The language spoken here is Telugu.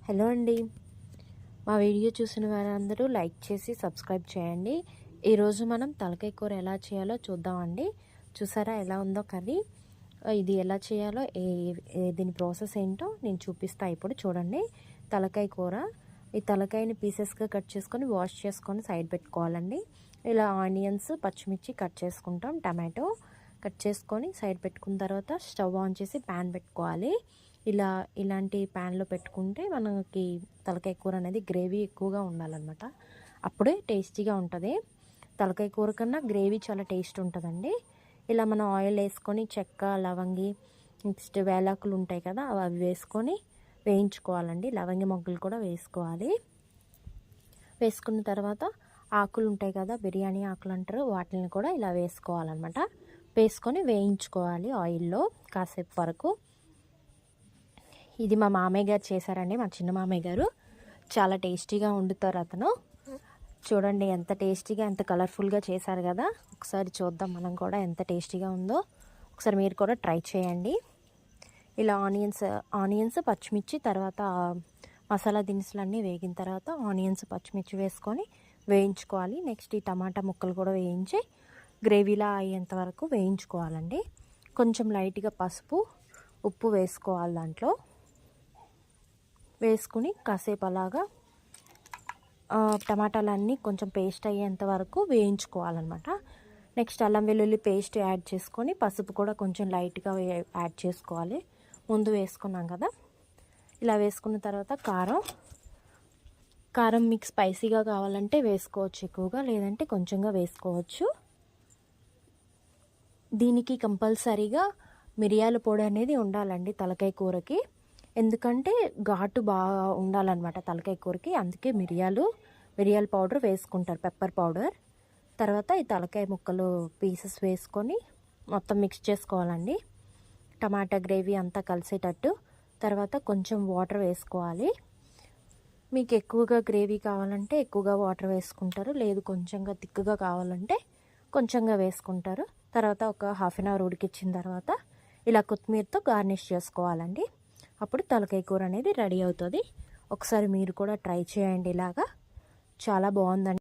హలో అండి, మా వీడియో చూసిన వారందరూ లైక్ చేసి సబ్స్క్రైబ్ చేయండి. ఈరోజు మనం తలకాయ కూర ఎలా చేయాలో చూద్దామండి. చూసారా ఎలా ఉందో కర్రీ. ఇది ఎలా చేయాలో దీని ప్రాసెస్ ఏంటో నేను చూపిస్తా. ఇప్పుడు చూడండి, తలకాయ కూర. ఈ తలకాయని పీసెస్గా కట్ చేసుకొని వాష్ చేసుకొని సైడ్ పెట్టుకోవాలండి. ఇలా ఆనియన్స్, పచ్చిమిర్చి కట్ చేసుకుంటాం, టమాటో కట్ చేసుకొని సైడ్ పెట్టుకున్న తర్వాత స్టవ్ ఆన్ చేసి ప్యాన్ పెట్టుకోవాలి. ఇలాంటి ప్యాన్లో పెట్టుకుంటే మనకి తలకాయ కూర అనేది గ్రేవీ ఎక్కువగా ఉండాలన్నమాట. అప్పుడే టేస్టీగా ఉంటుంది. తలకాయ కూర కన్నా గ్రేవీ చాలా టేస్ట్ ఉంటుందండి. ఇలా మనం ఆయిల్ వేసుకొని చెక్క, లవంగి, నెక్స్ట్ వేలాకులు ఉంటాయి కదా, అవి వేసుకొని వేయించుకోవాలండి. లవంగి మొగ్గలు కూడా వేసుకోవాలి. వేసుకున్న తర్వాత ఆకులు ఉంటాయి కదా, బిర్యానీ ఆకులు అంటారు, వాటిని కూడా ఇలా వేసుకోవాలన్నమాట. వేసుకొని వేయించుకోవాలి ఆయిల్లో కాసేపు వరకు. ఇది మా మామయ్య గారు చేశారండి, మా చిన్న మామయ్య గారు. చాలా టేస్టీగా వండుతారు అతను. చూడండి ఎంత టేస్టీగా, ఎంత కలర్ఫుల్గా చేశారు కదా. ఒకసారి చూద్దాం మనం కూడా ఎంత టేస్టీగా ఉందో. ఒకసారి మీరు కూడా ట్రై చేయండి. ఇలా ఆనియన్స్ పచ్చిమిర్చి, తర్వాత మసాలా దినుసులన్నీ వేగిన తర్వాత ఆనియన్స్ పచ్చిమిర్చి వేసుకొని వేయించుకోవాలి. నెక్స్ట్ ఈ టమాటా ముక్కలు కూడా వేయించి గ్రేవీలా అయ్యేంత వరకు వేయించుకోవాలండి. కొంచెం లైట్గా పసుపు, ఉప్పు వేసుకోవాలి. దాంట్లో వేసుకుని కాసేపు అలాగా టమాటాలన్నీ కొంచెం పేస్ట్ అయ్యేంత వరకు వేయించుకోవాలన్నమాట. నెక్స్ట్ అల్లం వెల్లుల్లి పేస్ట్ యాడ్ చేసుకొని పసుపు కూడా కొంచెం లైట్గా యాడ్ చేసుకోవాలి. ముందు వేసుకున్నాం కదా. ఇలా వేసుకున్న తర్వాత కారం మీకు స్పైసీగా కావాలంటే వేసుకోవచ్చు ఎక్కువగా, లేదంటే కొంచెంగా వేసుకోవచ్చు. దీనికి కంపల్సరీగా మిరియాల పొడి అనేది ఉండాలండి తలకాయ కూరకి. ఎందుకంటే ఘాటు బాగా ఉండాలన్నమాట తలకాయ కూరకి. అందుకే మిరియాల పౌడర్ వేసుకుంటారు, పెప్పర్ పౌడర్. తర్వాత ఈ తలకాయ ముక్కలు పీసెస్ వేసుకొని మొత్తం మిక్స్ చేసుకోవాలండి, టమాటా గ్రేవీ అంతా కలిసేటట్టు. తర్వాత కొంచెం వాటర్ వేసుకోవాలి. మీకు ఎక్కువగా గ్రేవీ కావాలంటే ఎక్కువగా వాటర్ వేసుకుంటారు, లేదు కొంచెంగా థిక్గా కావాలంటే కొంచెంగా వేసుకుంటారు. తర్వాత ఒక హాఫ్ అన్ అవర్ ఉడికించిన తర్వాత ఇలా కొత్తిమీరతో గార్నిష్ చేసుకోవాలండి. అప్పుడు తలకాయ కూర అనేది రెడీ అవుతుంది. ఒకసారి మీరు కూడా ట్రై చేయండి. ఇలాగా చాలా బాగుందండి.